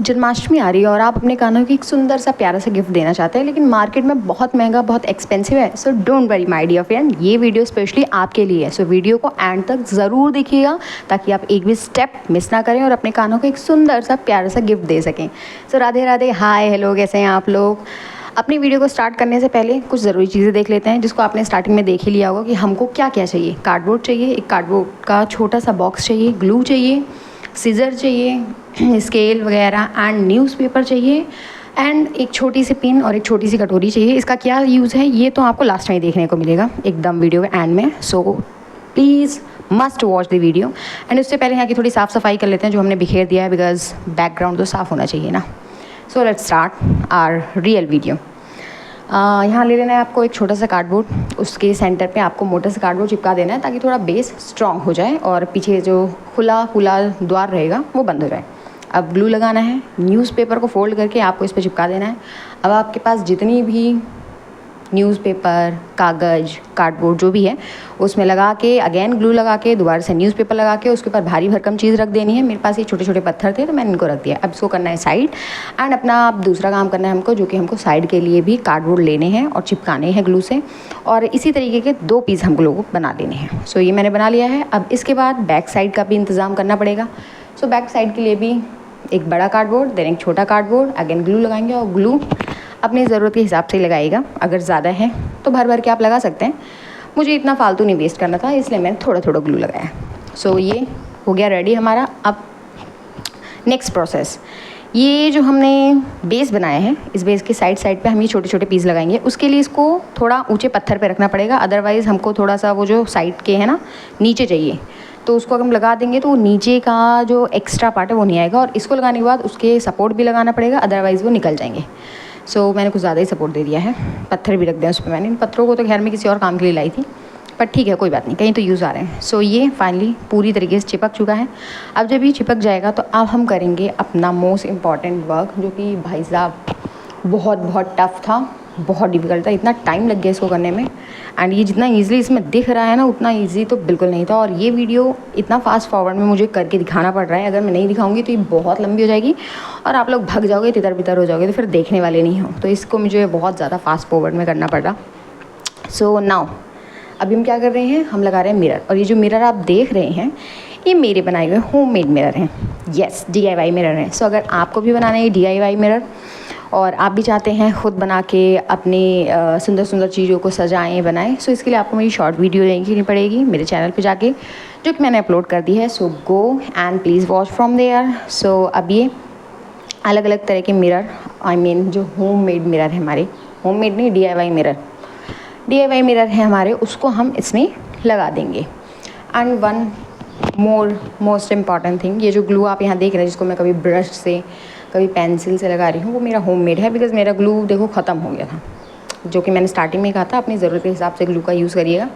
जन्माष्टमी आ रही है और आप अपने कान्हा को एक सुंदर सा प्यारा सा गिफ्ट देना चाहते हैं, लेकिन मार्केट में बहुत महंगा, बहुत एक्सपेंसिव है। So don't worry my dear friend, ये वीडियो स्पेशली आपके लिए है। सो वीडियो को एंड तक ज़रूर देखिएगा ताकि आप एक भी स्टेप मिस ना करें और अपने कान्हा को एक सुंदर सा प्यारा सा गिफ्ट दे सकें। सो राधे राधे, हाय हेलो, कैसे हैं आप लोग। अपनी वीडियो को स्टार्ट करने से पहले कुछ ज़रूरी चीज़ें देख लेते हैं, जिसको आपने स्टार्टिंग में देख ही लिया होगा कि हमको क्या क्या चाहिए। कार्डबोर्ड चाहिए, एक कार्डबोर्ड का छोटा सा बॉक्स चाहिए, ग्लू चाहिए, सीज़र चाहिए, स्केल वगैरह एंड न्यूज़पेपर चाहिए एंड एक छोटी सी पिन और एक छोटी सी कटोरी चाहिए। इसका क्या यूज़ है ये तो आपको लास्ट में देखने को मिलेगा एकदम वीडियो के एंड में। So please must watch the video. And उससे पहले यहाँ की थोड़ी साफ़ सफाई कर लेते हैं जो हमने बिखेर दिया है, बिकॉज बैकग्राउंड तो साफ़ होना चाहिए ना। So let's start our real video. यहाँ ले लेना है आपको एक छोटा सा कार्डबोर्ड, उसके सेंटर पे आपको मोटा सा कार्डबोर्ड चिपका देना है ताकि थोड़ा बेस स्ट्रॉन्ग हो जाए और पीछे जो खुला खुला द्वार रहेगा वो बंद हो जाए। अब ग्लू लगाना है, न्यूज़पेपर को फोल्ड करके आपको इस पर चिपका देना है। अब आपके पास जितनी भी न्यूज़पेपर, कागज़, कार्डबोर्ड जो भी है उसमें लगा के अगेन ग्लू लगा के दोबारा से न्यूज़पेपर लगा के उसके ऊपर भारी भरकम चीज़ रख देनी है। मेरे पास ये छोटे छोटे पत्थर थे तो मैंने इनको रख दिया। अब इसको करना है साइड एंड अपना अब दूसरा काम करना है हमको, जो कि हमको साइड के लिए भी कार्डबोर्ड लेने हैं और चिपकाने हैं ग्लू से, और इसी तरीके के 2 पीस हम लोगों को बना लेने हैं। सो ये मैंने बना लिया है। अब इसके बाद बैक साइड का भी इंतज़ाम करना पड़ेगा। सो बैक साइड के लिए भी एक बड़ा कार्डबोर्ड, देन एक छोटा कार्डबोर्ड, अगेन ग्लू लगाएंगे और ग्लू अपनी ज़रूरत के हिसाब से लगाइएगा। अगर ज़्यादा है तो भर भर के आप लगा सकते हैं। मुझे इतना फालतू नहीं वेस्ट करना था इसलिए मैंने थोड़ा थोड़ा ग्लू लगाया। सो ये हो गया रेडी हमारा। अब नेक्स्ट प्रोसेस, ये जो हमने बेस बनाया है इस बेस के साइड साइड पे हम ये छोटे छोटे पीस लगाएंगे। उसके लिए इसको थोड़ा ऊंचे पत्थर पे रखना पड़ेगा, अदरवाइज़ हमको थोड़ा सा वो जो साइड के है ना नीचे चाहिए, तो उसको अगर हम लगा देंगे तो वो नीचे का जो एक्स्ट्रा पार्ट है वो नहीं आएगा। और इसको लगाने के बाद उसके सपोर्ट भी लगाना पड़ेगा, अदरवाइज़ वो निकल जाएंगे। सो मैंने कुछ ज़्यादा ही सपोर्ट दे दिया है, पत्थर भी रख दिया उस पर मैंने। इन पत्थरों को तो खैर में किसी और काम के लिए लाई थी, पर ठीक है कोई बात नहीं, कहीं तो यूज़ आ रहे हैं। सो ये फाइनली पूरी तरीके से चिपक चुका है। अब जब ये चिपक जाएगा तो अब हम करेंगे अपना मोस्ट इम्पॉर्टेंट वर्क, जो कि भाई साहब बहुत टफ़ था, बहुत डिफ़िकल्ट था, इतना टाइम लग गया इसको करने में। एंड ये जितना ईज़िली इसमें दिख रहा है ना उतना ईजी तो बिल्कुल नहीं था। और ये वीडियो इतना फास्ट फॉरवर्ड में मुझे करके दिखाना पड़ रहा है, अगर मैं नहीं दिखाऊंगी तो ये बहुत लंबी हो जाएगी और आप लोग भग जाओगे, तितर बितर हो जाओगे, तो फिर देखने वाले नहीं हो। तो इसको मुझे बहुत ज़्यादा फास्ट फॉरवर्ड में करना पड़ रहा। सो नाउ अभी हम क्या कर रहे हैं, हम लगा रहे हैं मिरर। और ये जो मिरर आप देख रहे हैं ये मेरे बनाए हुए होममेड मिरर हैं। यस, DIY मिरर हैं। सो अगर आपको भी बनाना है DIY मिरर और आप भी चाहते हैं ख़ुद बना के अपने सुंदर सुंदर चीज़ों को सजाएं बनाएं, सो इसके लिए आपको मेरी शॉर्ट वीडियो देखनी पड़ेगी मेरे चैनल पे जाके, जो कि मैंने अपलोड कर दी है। So go and please watch from there. So अब ये अलग अलग तरह के मिरर, आई मीन जो होममेड मिरर है हमारे, होममेड नहीं DIY मिरर है हमारे, उसको हम इसमें लगा देंगे। And one most important thing, ये जो ग्लू आप यहाँ देख रहे हैं जिसको मैं कभी ब्रश से कभी पेंसिल से लगा रही हूँ, वो मेरा होममेड है। बिकॉज़ मेरा ग्लू देखो ख़त्म हो गया था, जो कि मैंने स्टार्टिंग में कहा था अपनी ज़रूरत के हिसाब से ग्लू का यूज़ करिएगा।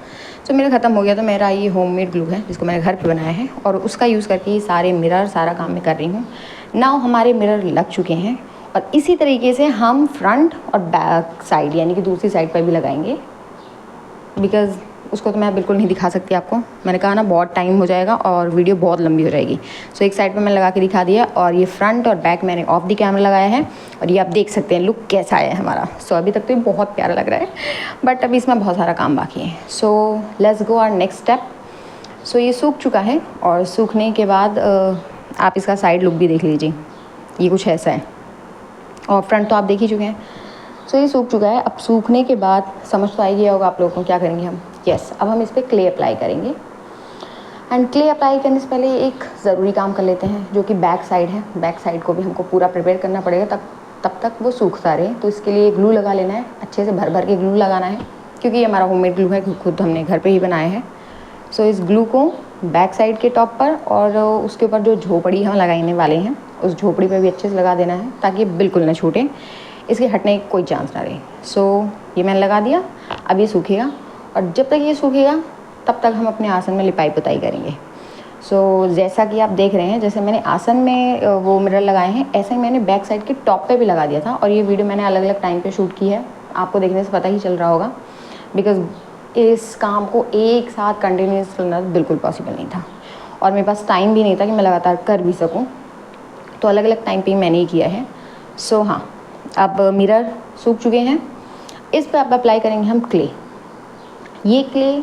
सो मेरा ख़त्म हो गया, तो मेरा ये होममेड ग्लू है जिसको मैंने घर पे बनाया है और उसका यूज़ करके ही सारा काम मैं कर रही हूँ। नाउ हमारे मिरर लग चुके हैं और इसी तरीके से हम फ्रंट और बैक साइड यानी कि दूसरी साइड पर भी लगाएंगे। बिकॉज़ उसको तो मैं बिल्कुल नहीं दिखा सकती आपको, मैंने कहा ना बहुत टाइम हो जाएगा और वीडियो बहुत लंबी हो जाएगी। सो एक साइड पे मैंने लगा के दिखा दिया और ये फ्रंट और बैक मैंने ऑफ द कैमरा लगाया है और ये आप देख सकते हैं लुक कैसा आया है हमारा। सो अभी तक तो ये बहुत प्यारा लग रहा है, बट अभी इसमें बहुत सारा काम बाकी है। So let's go our next step. So ये सूख चुका है और सूखने के बाद आप इसका साइड लुक भी देख लीजिए, ये कुछ ऐसा है। और फ्रंट तो आप देख ही चुके हैं। सो ये सूख चुका है। अब सूखने के बाद समझ तो आई गया होगा आप लोगों को क्या करेंगे हम। यस, अब हम इस पर क्ले अप्लाई करेंगे। एंड क्ले अप्लाई करने से पहले एक ज़रूरी काम कर लेते हैं, जो कि बैक साइड है। बैक साइड को भी हमको पूरा प्रिपेयर करना पड़ेगा तब तक वो सूखता रहे। तो इसके लिए ग्लू लगा लेना है, अच्छे से भर भर के ग्लू लगाना है, क्योंकि ये हमारा होममेड ग्लू है, खुद हमने घर पर ही बनाया है। सो इस ग्लू को बैक साइड के टॉप पर और उसके ऊपर जो झोपड़ी हम लगाने वाले हैं उस झोपड़ी पर भी अच्छे से लगा देना है ताकि बिल्कुल ना छूटे, इसके हटने की कोई चांस ना रहे। सो ये मैंने लगा दिया। अब ये सूखेगा और जब तक ये सूखेगा तब तक हम अपने आसन में लिपाई पुताई करेंगे। जैसा कि आप देख रहे हैं, जैसे मैंने आसन में वो मिरर लगाए हैं, ऐसे ही मैंने बैक साइड के टॉप पे भी लगा दिया था। और ये वीडियो मैंने अलग अलग टाइम पे शूट की है, आपको देखने से पता ही चल रहा होगा, बिकॉज इस काम को एक साथ कंटिन्यूस करना बिल्कुल पॉसिबल नहीं था और मेरे पास टाइम भी नहीं था कि मैं लगातार कर भी सकूँ, तो अलग अलग टाइम पे मैंने ही किया है। हाँ, अब मिरर सूख चुके हैं, इस पर आप अप्लाई करेंगे हम क्ले। ये क्ले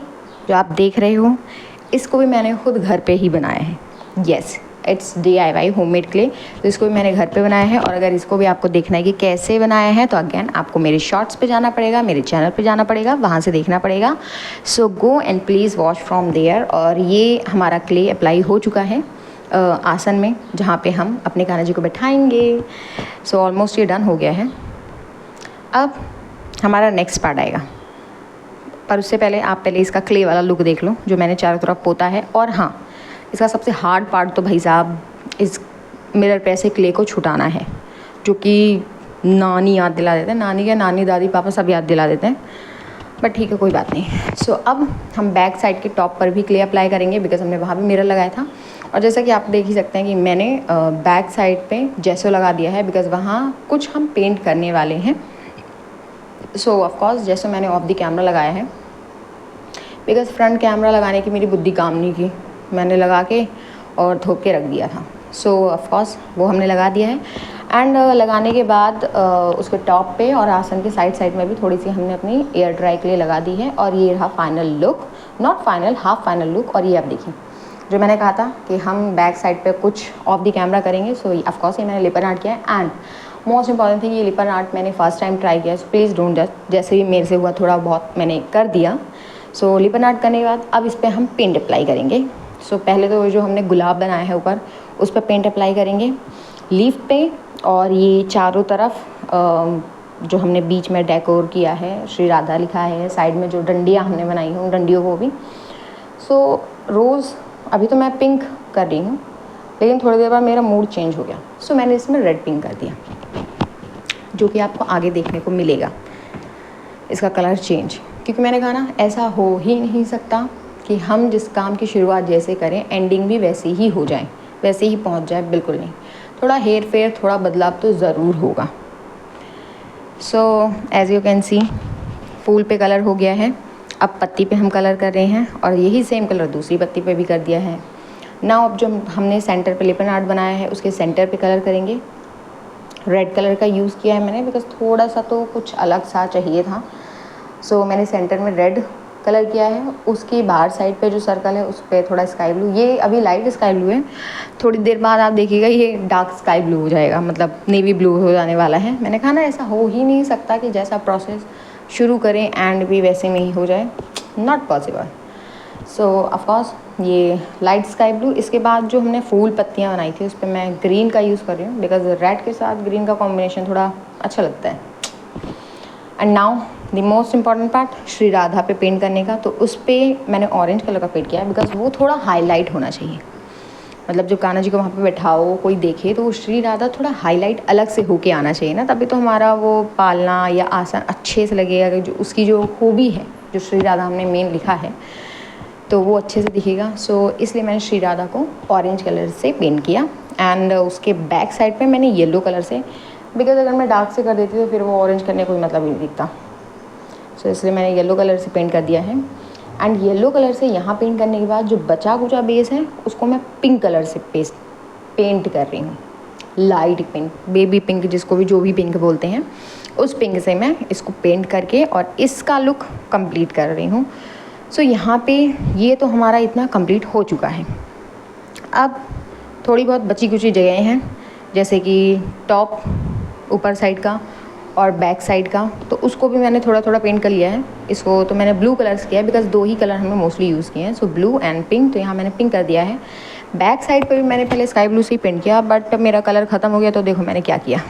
जो आप देख रहे हो, इसको भी मैंने खुद घर पे ही बनाया है। Yes, it's DIY homemade clay. तो इसको भी मैंने घर पे बनाया है। और अगर इसको भी आपको देखना है कि कैसे बनाया है, तो अगेन आपको मेरे शॉर्ट्स पे जाना पड़ेगा, मेरे चैनल पे जाना पड़ेगा, वहाँ से देखना पड़ेगा। So go and please watch from there. और ये हमारा क्ले अप्लाई हो चुका है आसन में, जहाँ पे हम अपने कान्हा जी को बैठाएंगे। ऑलमोस्ट ये डन हो गया है। अब हमारा नेक्स्ट पार्ट आएगा, पर उससे पहले आप पहले इसका क्ले वाला लुक देख लो जो मैंने चारों तरफ पोता है। और हाँ, इसका सबसे हार्ड पार्ट तो भाई साहब इस मिरर पे ऐसे क्ले को छुटाना है, जो कि नानी याद दिला देते हैं, नानी क्या, नानी दादी पापा सब याद दिला देते हैं, बट ठीक है, कोई बात नहीं। अब हम बैक साइड के टॉप पर भी क्ले अप्लाई करेंगे, बिकॉज हमने वहाँ भी मिरर लगाया था। और जैसा कि आप देख ही सकते हैं कि मैंने बैक साइड पे जेसो लगा दिया है, बिकॉज वहाँ कुछ हम पेंट करने वाले हैं। ऑफकोर्स जेसो मैंने ऑफ द कैमरा लगाया है, बिकॉज फ्रंट कैमरा लगाने की मेरी बुद्धि काम नहीं की, मैंने लगा के और थोप के रख दिया था। ऑफकोर्स वो हमने लगा दिया है। एंड लगाने के बाद उसके टॉप पे और आसन के साइड में भी थोड़ी सी हमने अपनी एयर ड्राई क्ले लगा दी है। और ये रहा final look, not final, half final look. और ये आप देखिए, जो मैंने कहा था कि हम बैक साइड पे कुछ ऑफ द कैमरा करेंगे, ऑफकोर्स ये मैंने लिपर आर्ट किया है। एंड मोस्ट इंपॉर्टेंट थिंग, ये लिपर आर्ट मैंने फर्स्ट टाइम ट्राई किया, प्लीज़ डोंट जज, जैसे भी मेरे से हुआ थोड़ा बहुत मैंने कर दिया। लिपर आर्ट करने के बाद अब इस पर हम पेंट अप्लाई करेंगे। पहले तो जो हमने गुलाब बनाया है ऊपर, उस पर पेंट अप्लाई करेंगे लीफ पे। और ये चारों तरफ जो हमने बीच में डेकोर किया है, श्री राधा लिखा है, साइड में जो डंडियाँ हमने बनाई हैं उन डंडियों को भी। रोज़ अभी तो मैं पिंक कर रही हूँ, लेकिन थोड़ी देर बाद मेरा मूड चेंज हो गया, मैंने इसमें रेड पिंक कर दिया, जो कि आपको आगे देखने को मिलेगा इसका कलर चेंज। क्योंकि मैंने कहा ना, ऐसा हो ही नहीं सकता कि हम जिस काम की शुरुआत जैसे करें एंडिंग भी वैसे ही हो जाए, वैसे ही पहुंच जाए, बिल्कुल नहीं। थोड़ा हेर फेर, थोड़ा बदलाव तो ज़रूर होगा। एज़ यू कैन सी, फूल पे कलर हो गया है, अब पत्ती पे हम कलर कर रहे हैं और यही सेम कलर दूसरी पत्ती पे भी कर दिया है। नाउ अब जो हमने सेंटर पे लिपन आर्ट बनाया है, उसके सेंटर पे कलर करेंगे। रेड कलर का यूज़ किया है मैंने, बिकॉज थोड़ा सा तो कुछ अलग सा चाहिए था। मैंने सेंटर में रेड कलर किया है। उसकी बाहर साइड पे जो सर्कल है उस पर थोड़ा स्काई ब्लू, ये अभी लाइट स्काई ब्लू है, थोड़ी देर बाद आप देखिएगा ये डार्क स्काई ब्लू हो जाएगा, मतलब नेवी ब्लू हो जाने वाला है। मैंने कहा ना, ऐसा हो ही नहीं सकता कि जैसा प्रोसेस शुरू करें एंड भी वैसे में ही हो जाए, नॉट पॉसिबल। ऑफकोर्स ये लाइट स्काई ब्लू। इसके बाद जो हमने फूल पत्तियाँ बनाई थी उस पर मैं ग्रीन का यूज़ कर रही हूँ, बिकॉज रेड के साथ ग्रीन का कॉम्बिनेशन थोड़ा अच्छा लगता है। And now the most important part, Shri Radha पे पेंट करने का। तो उस पर मैंने ऑरेंज कलर का पेंट किया है, बिकॉज वो थोड़ा हाईलाइट होना चाहिए। मतलब जब कान्हा जी को वहाँ पे बैठाओ, कोई देखे, तो वो श्री राधा थोड़ा हाईलाइट अलग से होके आना चाहिए ना, तभी तो हमारा वो पालना या आसन अच्छे से लगेगा। जो उसकी जो खूबी है, जो श्री राधा हमने मेन लिखा है, तो वो अच्छे से दिखेगा। इसलिए मैंने श्री राधा को ऑरेंज कलर से पेंट किया। एंड उसके बैक साइड पे मैंने येलो कलर से, बिकॉज अगर मैं डार्क से कर देती तो फिर वो ऑरेंज करने कोई मतलब ही नहीं दिखता। इसलिए मैंने येलो कलर से पेंट कर दिया है। एंड येलो कलर से यहाँ पेंट करने के बाद जो बचा कुचा बेस है, उसको मैं पिंक कलर से पेंट कर रही हूँ। लाइट पिंक, बेबी पिंक, जिसको भी जो भी पिंक बोलते हैं, उस पिंक से मैं इसको पेंट करके और इसका लुक कंप्लीट कर रही हूँ। यहाँ पे ये तो हमारा इतना कंप्लीट हो चुका है। अब थोड़ी बहुत बची कुची जगह हैं, जैसे कि टॉप ऊपर साइड का और बैक साइड का, तो उसको भी मैंने थोड़ा थोड़ा पेंट कर लिया है। इसको तो मैंने ब्लू कलर से किया है, बिकॉज दो ही कलर हमने मोस्टली यूज़ किए हैं, ब्लू एंड पिंक। तो यहाँ मैंने पिंक कर दिया है। बैक साइड पर भी मैंने पहले स्काई ब्लू से ही पेंट किया, बट मेरा कलर ख़त्म हो गया, तो देखो मैंने क्या किया,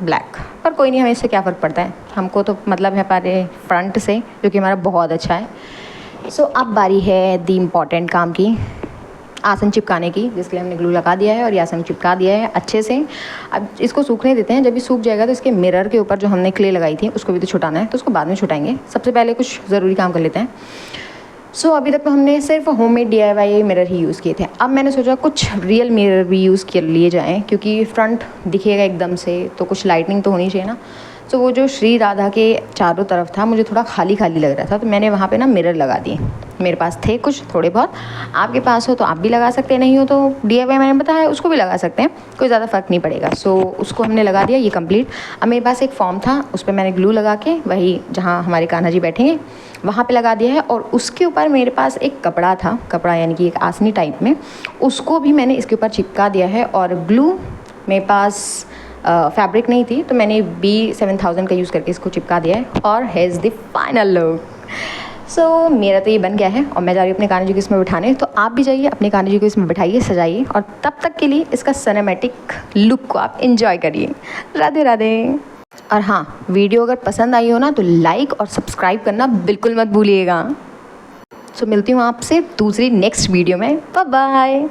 ब्लैक। पर कोई नहीं, हमें इससे क्या फ़र्क पड़ता है, हमको तो मतलब है हमारे फ्रंट से, जो कि हमारा बहुत अच्छा है। अब बारी है दी इम्पॉर्टेंट काम की, आसन चिपकाने की, जिसके लिए हमने ग्लू लगा दिया है और ये आसन चिपका दिया है अच्छे से। अब इसको सूखने देते हैं। जब भी सूख जाएगा तो इसके मिरर के ऊपर जो हमने क्ले लगाई थी उसको भी तो छुटाना है, तो उसको बाद में छुटाएंगे। सबसे पहले कुछ ज़रूरी काम कर लेते हैं। सो अभी तक तो हमने सिर्फ होममेड DIY मिरर ही यूज़ किए थे। अब मैंने सोचा कुछ रियल मिरर भी यूज़ कर लिए जाएँ, क्योंकि फ्रंट दिखेगा एकदम से तो कुछ लाइटनिंग तो होनी चाहिए ना। सो वो जो श्री राधा के चारों तरफ था मुझे थोड़ा खाली खाली लग रहा था, तो मैंने वहाँ पे ना मिरर लगा दिए। मेरे पास थे कुछ थोड़े बहुत, आपके पास हो तो आप भी लगा सकते हैं, नहीं हो तो DIY मैंने बताया उसको भी लगा सकते हैं, कोई ज़्यादा फ़र्क नहीं पड़ेगा। सो उसको हमने लगा दिया, ये कंप्लीट। अब मेरे पास एक फॉर्म था, उस पर मैंने ग्लू लगा के वही जहाँ हमारे कान्हा जी बैठेंगे वहाँ पे लगा दिया है। और उसके ऊपर मेरे पास एक कपड़ा था, कपड़ा यानी कि एक आसनी टाइप में, उसको भी मैंने इसके ऊपर चिपका दिया है। और ग्लू मेरे पास फैब्रिक नहीं थी तो मैंने B7000 का यूज़ करके इसको चिपका दिया है। और हैज़ द फाइनल लुक। सो मेरा तो ये बन गया है और मैं जा रही हूँ अपने कान्हा जी को इसमें बिठाने। तो आप भी जाइए अपने कान्हा जी को इसमें बिठाइए, सजाइए, और तब तक के लिए इसका सिनेमैटिक लुक को आप इंजॉय करिए। राधे राधे। और हाँ, वीडियो अगर पसंद आई हो ना तो लाइक और सब्सक्राइब करना बिल्कुल मत भूलिएगा। सो मिलती हूँ आपसे दूसरी नेक्स्ट वीडियो में। Bye bye.